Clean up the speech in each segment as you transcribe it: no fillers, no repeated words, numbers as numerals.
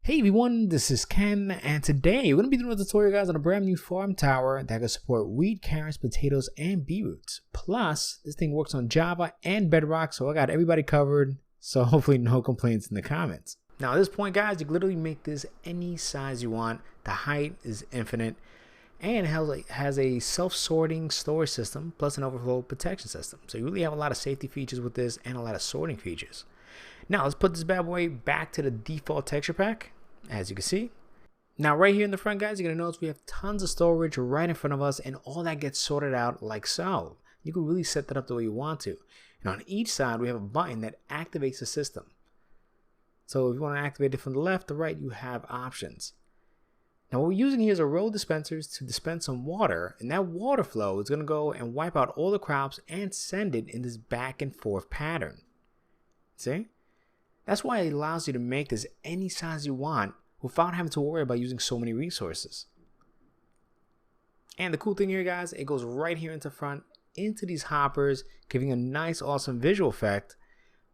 Hey everyone, this is Ken, and today we're going to be doing a tutorial, guys, on a brand new farm tower that can support wheat, carrots, potatoes, and beetroots. Plus, this thing works on Java and Bedrock, so I got everybody covered, so hopefully no complaints in the comments. Now at this point, guys, you can literally make this any size you want. The height is infinite, and it has a self-sorting storage system, plus an overflow protection system. So you really have a lot of safety features with this, and a lot of sorting features. Now let's put this bad boy back to the default texture pack, as you can see. Now right here in the front, guys, you're gonna notice we have tons of storage right in front of us, and all that gets sorted out like so. You can really set that up the way you want to. And on each side, we have a button that activates the system. So if you want to activate it from the left to right, you have options. Now what we're using here is a row of dispensers to dispense some water, and that water flow is gonna go and wipe out all the crops and send it in this back and forth pattern. See? That's why it allows you to make this any size you want without having to worry about using so many resources. And the cool thing here, guys, it goes right here into front, into these hoppers, giving a nice, awesome visual effect.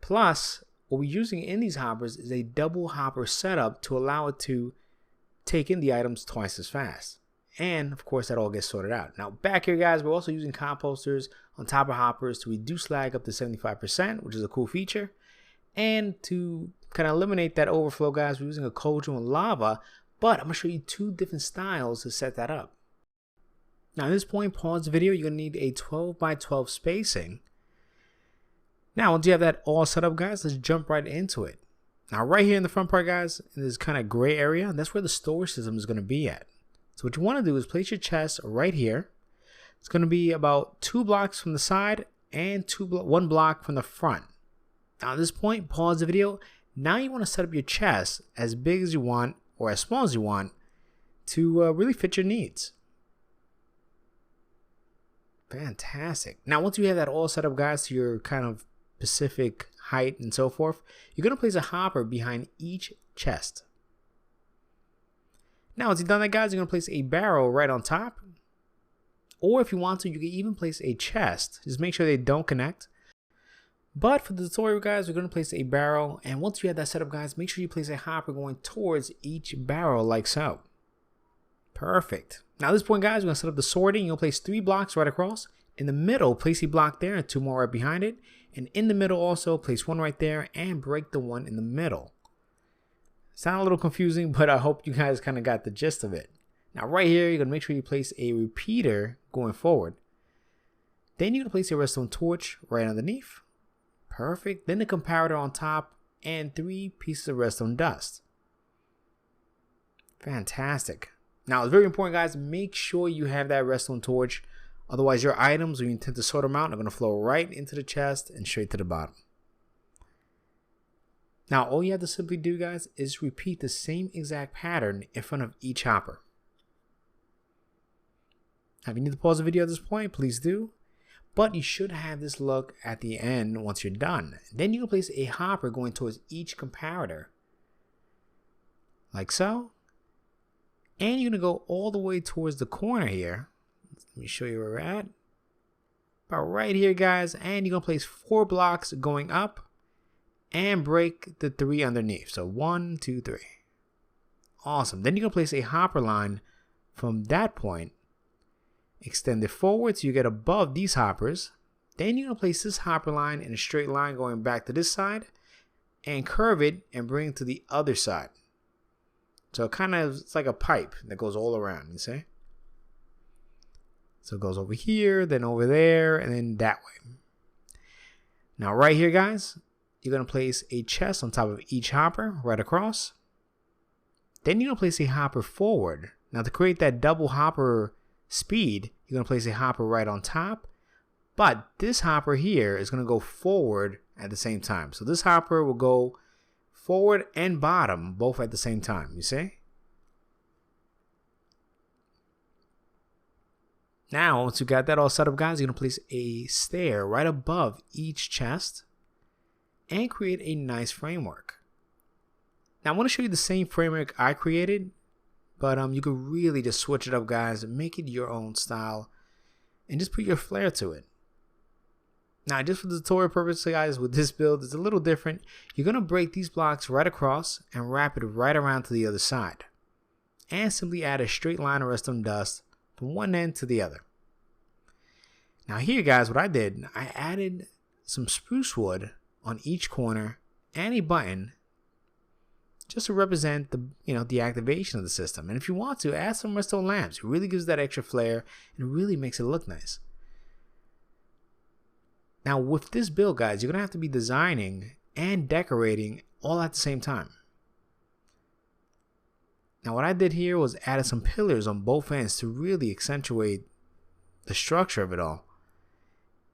Plus, what we're using in these hoppers is a double hopper setup to allow it to take in the items twice as fast. And of course, that all gets sorted out. Now back here, guys, we're also using composters on top of hoppers to reduce lag up to 75%, which is a cool feature. And to kind of eliminate that overflow, guys, we're using a cauldron with lava, but I'm going to show you two different styles to set that up. Now at this point, pause the video. You're going to need a 12 by 12 spacing. Now once you have that all set up, guys, let's jump right into it. Now right here in the front part, guys, in this kind of gray area, that's where the storage system is going to be at. So what you want to do is place your chest right here. It's going to be about 2 blocks from the side and 1 block from the front. Now at this point, pause the video. Now you want to set up your chest as big as you want or as small as you want to really fit your needs. Fantastic. Now once you have that all set up, guys, to your kind of specific height and so forth, you're going to place a hopper behind each chest. Now once you've done that, guys, you're going to place a barrel right on top. Or if you want to, you can even place a chest. Just make sure they don't connect. But for the tutorial, guys, we're going to place a barrel, and once you have that set up, guys, make sure you place a hopper going towards each barrel like so. Perfect. Now at this point, guys, we're going to set up the sorting. You'll place 3 blocks right across. In the middle, place a block there and 2 more right behind it. And in the middle also, place 1 right there and break the 1 in the middle. Sound a little confusing, but I hope you guys kind of got the gist of it. Now right here, you're going to make sure you place a repeater going forward. Then you're going to place a redstone torch right underneath. Perfect. Then the comparator on top and 3 pieces of redstone dust. Fantastic. Now it's very important, guys, make sure you have that redstone torch. Otherwise your items, when you intend to sort them out, are going to flow right into the chest and straight to the bottom. Now all you have to simply do, guys, is repeat the same exact pattern in front of each hopper. Now if you need to pause the video at this point, please do. But you should have this look at the end once you're done. Then you can place a hopper going towards each comparator. Like so. And you're going to go all the way towards the corner here. Let me show you where we're at. About right here, guys. And you're going to place 4 blocks going up. And break the 3 underneath. So 1, 2, 3. Awesome. Then you're going to place a hopper line from that point. Extend it forward so you get above these hoppers. Then you're going to place this hopper line in a straight line going back to this side and curve it and bring it to the other side. So it's like a pipe that goes all around, you see? So it goes over here, then over there, and then that way. Now right here, guys, you're going to place a chest on top of each hopper right across. Then you're going to place a hopper forward. Now to create that double hopper speed, you're going to place a hopper right on top, but this hopper here is going to go forward at the same time. So this hopper will go forward and bottom both at the same time, you see? Now once you got that all set up, guys, you're going to place a stair right above each chest and create a nice framework. Now I want to show you the same framework I created, but you can really just switch it up, guys, and make it your own style and just put your flair to it. Now, just for the tutorial purposes, guys, with this build, it's a little different. You're going to break these blocks right across and wrap it right around to the other side. And simply add a straight line of redstone dust from one end to the other. Now here, guys, what I did, I added some spruce wood on each corner and a button just to represent the activation of the system. And if you want to, add some redstone lamps. It really gives that extra flair and it really makes it look nice. Now with this build, guys, you're going to have to be designing and decorating all at the same time. Now what I did here was added some pillars on both ends to really accentuate the structure of it all.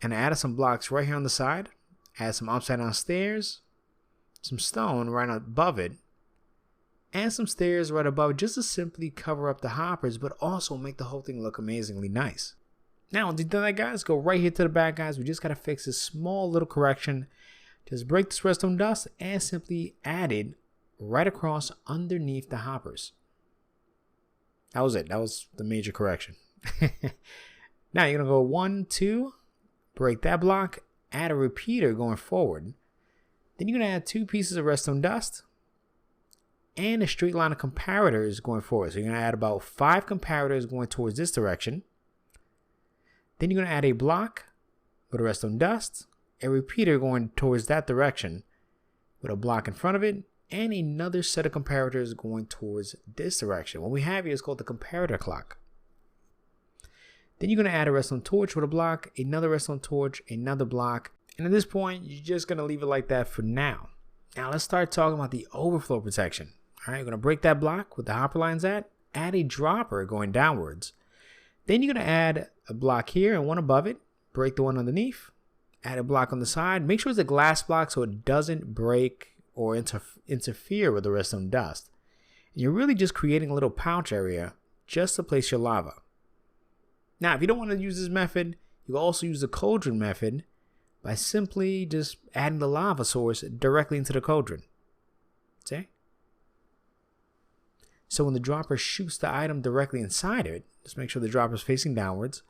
And I added some blocks right here on the side. Add some upside down stairs, some stone right above it, and some stairs right above it, just to simply cover up the hoppers, but also make the whole thing look amazingly nice. Now, once you've done that, guys, go right here to the back, guys. We just got to fix this small little correction. Just break this redstone dust and simply add it right across underneath the hoppers. That was it. That was the major correction. Now, you're going to go 1, 2, break that block, add a repeater going forward. Then you're going to add 2 pieces of redstone dust and a straight line of comparators going forward. So you're going to add about 5 comparators going towards this direction. Then you're going to add a block with a redstone dust, a repeater going towards that direction with a block in front of it, and another set of comparators going towards this direction. What we have here is called the comparator clock. Then you're going to add a redstone torch with a block, another redstone torch, another block. And at this point, you're just going to leave it like that for now. Now let's start talking about the overflow protection. All right, you're going to break that block with the hopper lines at, add a dropper going downwards. Then you're going to add a block here and one above it, break the one underneath, add a block on the side. Make sure it's a glass block so it doesn't break or interfere with the redstone dust. And you're really just creating a little pouch area just to place your lava. Now, if you don't want to use this method, you can also use the cauldron method by simply just adding the lava source directly into the cauldron. See? So when the dropper shoots the item directly inside it, just make sure the dropper is facing downwards,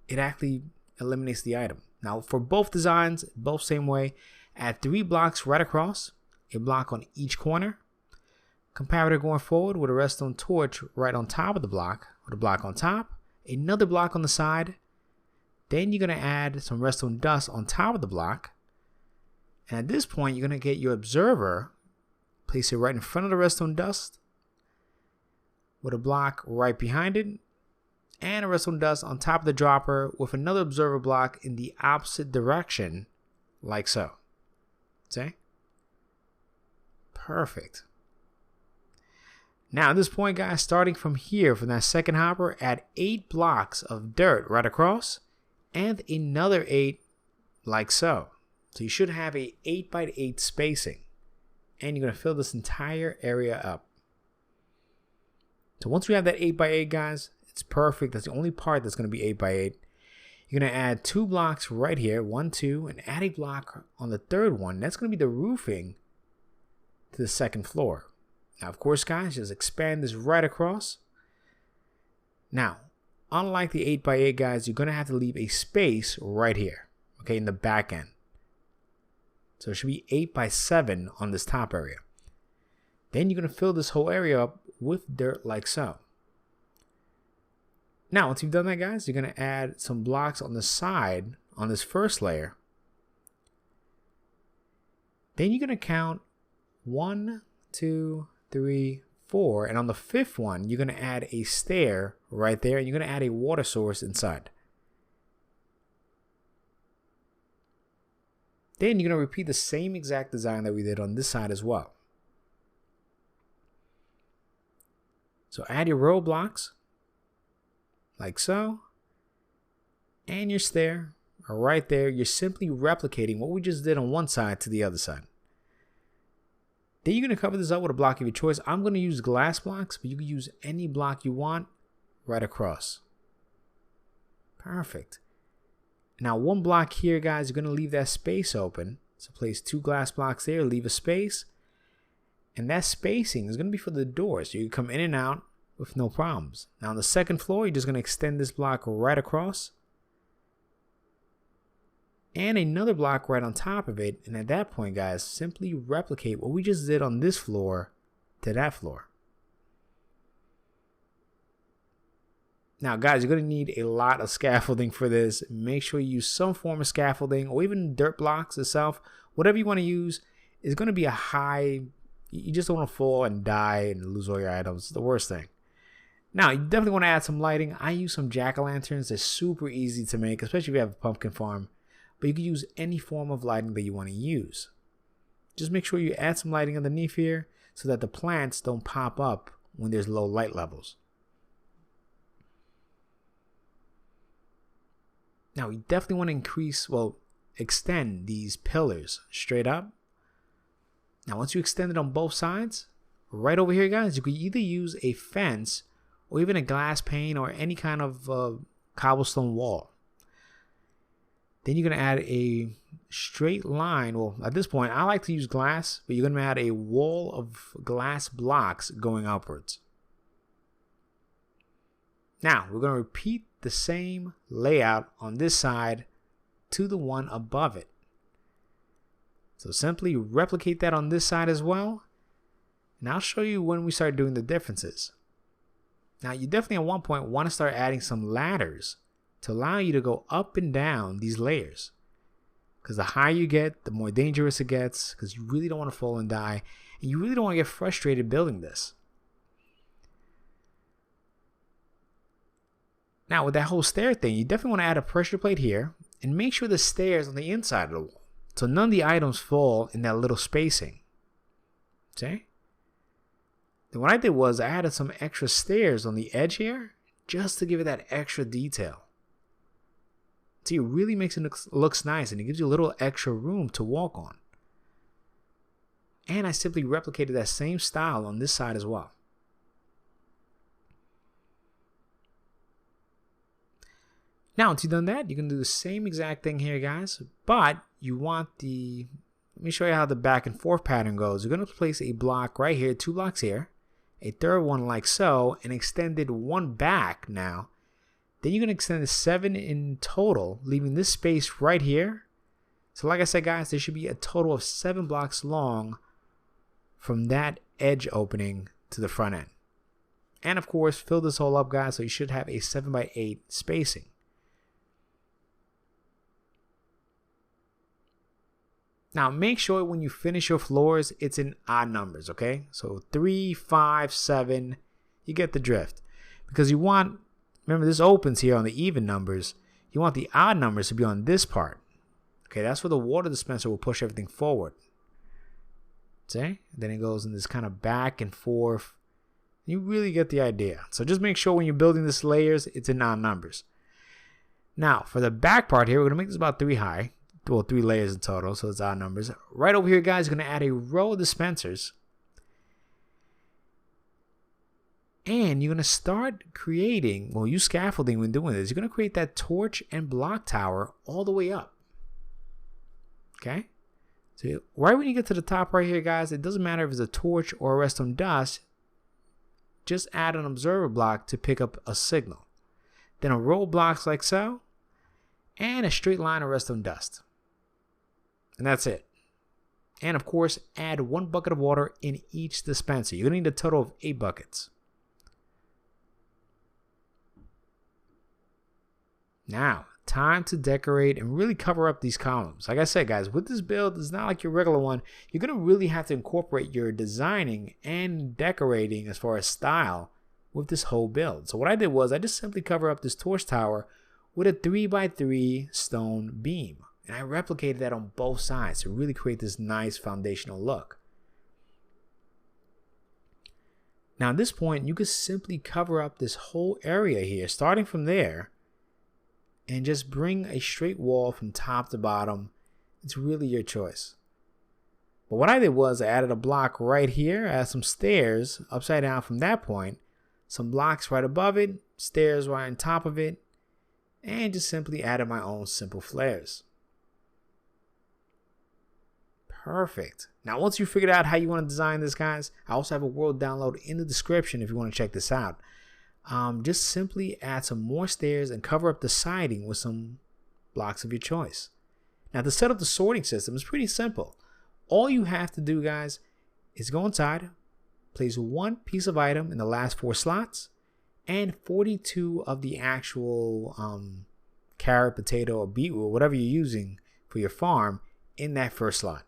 it actually eliminates the item. Now, for both designs, both same way, add 3 blocks right across, a block on each corner, comparator going forward with a redstone torch right on top of the block, with a block on top, another block on the side. Then you're going to add some redstone dust on top of the block. And at this point, you're going to get your observer, place it right in front of the redstone dust with a block right behind it, and a redstone dust on top of the dropper with another observer block in the opposite direction, like so. See? Perfect. Now at this point, guys, starting from here, from that second hopper, add 8 blocks of dirt right across and another 8 like so. So you should have a 8x8 spacing, and you're going to fill this entire area up. So once we have that 8x8, guys, it's perfect. That's the only part that's going to be 8x8. You're going to add 2 blocks right here, 1, 2, and add a block on the third one. That's going to be the roofing to the second floor. Now, of course, guys, just expand this right across. Now, unlike the 8x8, guys, you're going to have to leave a space right here, okay, in the back end. So it should be 8x7 on this top area. Then you're going to fill this whole area up with dirt like so. Now, once you've done that, guys, you're going to add some blocks on the side on this first layer. Then you're going to count 1, 2, 3, 4, and on the 5th one, you're going to add a stair right there, and you're going to add a water source inside. Then you're going to repeat the same exact design that we did on this side as well. So add your row blocks, like so, and your stair are right there. You're simply replicating what we just did on one side to the other side. Then you're going to cover this up with a block of your choice. I'm going to use glass blocks, but you can use any block you want right across. Perfect. Now, one block here, guys, you're going to leave that space open. So place 2 glass blocks there, leave a space. And that spacing is going to be for the door, so you can come in and out with no problems. Now, on the second floor, you're just going to extend this block right across. and another block right on top of it. And at that point, guys, simply replicate what we just did on this floor to that floor. Now, guys, you're going to need a lot of scaffolding for this. Make sure you use some form of scaffolding or even dirt blocks itself. Whatever you want to use is going to be a high. You just don't want to fall and die and lose all your items. It's the worst thing. Now, you definitely want to add some lighting. I use some jack-o'-lanterns. They're super easy to make, especially if you have a pumpkin farm. But you can use any form of lighting that you want to use. Just make sure you add some lighting underneath here so that the plants don't pop up when there's low light levels. Now, we definitely want to extend these pillars straight up. Now, once you extend it on both sides, right over here, guys, you could either use a fence or even a glass pane or any kind of cobblestone wall. Then you're going to add a straight line. Well, at this point, I like to use glass, but you're going to add a wall of glass blocks going upwards. Now, we're going to repeat the same layout on this side to the one above it. So simply replicate that on this side as well. And I'll show you when we start doing the differences. Now, you definitely at one point want to start adding some ladders to allow you to go up and down these layers. Because the higher you get, the more dangerous it gets, because you really don't want to fall and die. And you really don't want to get frustrated building this. Now, with that whole stair thing, you definitely want to add a pressure plate here and make sure the stairs on the inside of the wall, so none of the items fall in that little spacing. Okay? Then what I did was I added some extra stairs on the edge here just to give it that extra detail. See, it really makes it looks nice and it gives you a little extra room to walk on. And I simply replicated that same style on this side as well. Now, once you've done that, you can do the same exact thing here, guys. But you want let me show you how the back and forth pattern goes. You're going to place a block right here, 2 blocks here, a third one like so, and extended one back now. Then you're going to extend the 7 in total, leaving this space right here. So like I said, guys, there should be a total of 7 blocks long from that edge opening to the front end. And of course, fill this all up, guys, so you should have a 7x8 spacing. Now, make sure when you finish your floors, it's in odd numbers, okay? So 3, 5, 7, you get the drift. Because you want, remember this opens here on the even numbers, you want the odd numbers to be on this part. Okay, that's where the water dispenser will push everything forward. See? Then it goes in this kind of back and forth. You really get the idea. So just make sure when you're building this layers, it's in odd numbers. Now, for the back part here, we're going to make this about 3 high. Well, 3 layers in total, so it's odd numbers. Right over here, guys, you're going to add a row of dispensers. And you're going to start creating, well, use scaffolding when doing this. You're going to create that torch and block tower all the way up. Okay? So right when you get to the top right here, guys, it doesn't matter if it's a torch or a redstone dust. Just add an observer block to pick up a signal. Then a row of blocks like so. And a straight line of redstone dust. And that's it. And of course, add 1 bucket of water in each dispenser. You're going to need a total of 8 buckets. Now, time to decorate and really cover up these columns. Like I said, guys, with this build, it's not like your regular one. You're going to really have to incorporate your designing and decorating as far as style with this whole build. So what I did was I just simply cover up this torch tower with a 3x3 stone beam. And I replicated that on both sides to really create this nice foundational look. Now at this point, you could simply cover up this whole area here, starting from there, and just bring a straight wall from top to bottom. It's really your choice. But what I did was I added a block right here, added some stairs upside down from that point, some blocks right above it, stairs right on top of it, and just simply added my own simple flares. Perfect. Now, once you figured out how you want to design this, guys, I also have a world download in the description if you want to check this out. Just simply add some more stairs and cover up the siding with some blocks of your choice. Now to set up the sorting system is pretty simple. All you have to do, guys, is go inside, place one piece of item in the last 4 slots, and 42 of the actual carrot, potato, or beetroot, whatever you're using for your farm, in that first slot.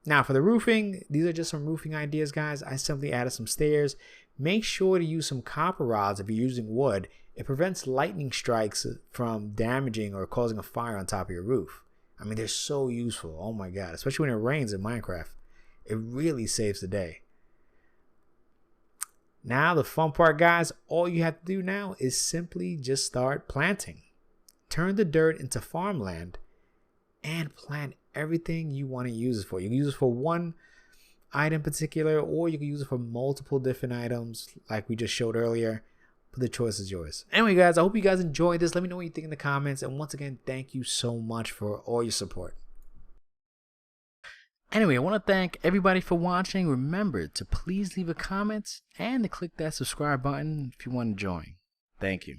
Now for the roofing, these are just some roofing ideas, guys. I simply added some stairs. Make sure to use some copper rods if you're using wood. It prevents lightning strikes from damaging or causing a fire on top of your roof. I mean, they're so useful. Oh my god, especially when it rains in Minecraft. It really saves the day. Now the fun part, guys, all you have to do now is simply just start planting. Turn the dirt into farmland and plant everything you want to use it for. You can use it for one item in particular, or you can use it for multiple different items like we just showed earlier, but the choice is yours. Anyway, guys, I hope you guys enjoyed this. Let me know what you think in the comments, and once again, thank you so much for all your support. Anyway, I want to thank everybody for watching. Remember to please leave a comment and to click that subscribe button if you want to join. Thank you.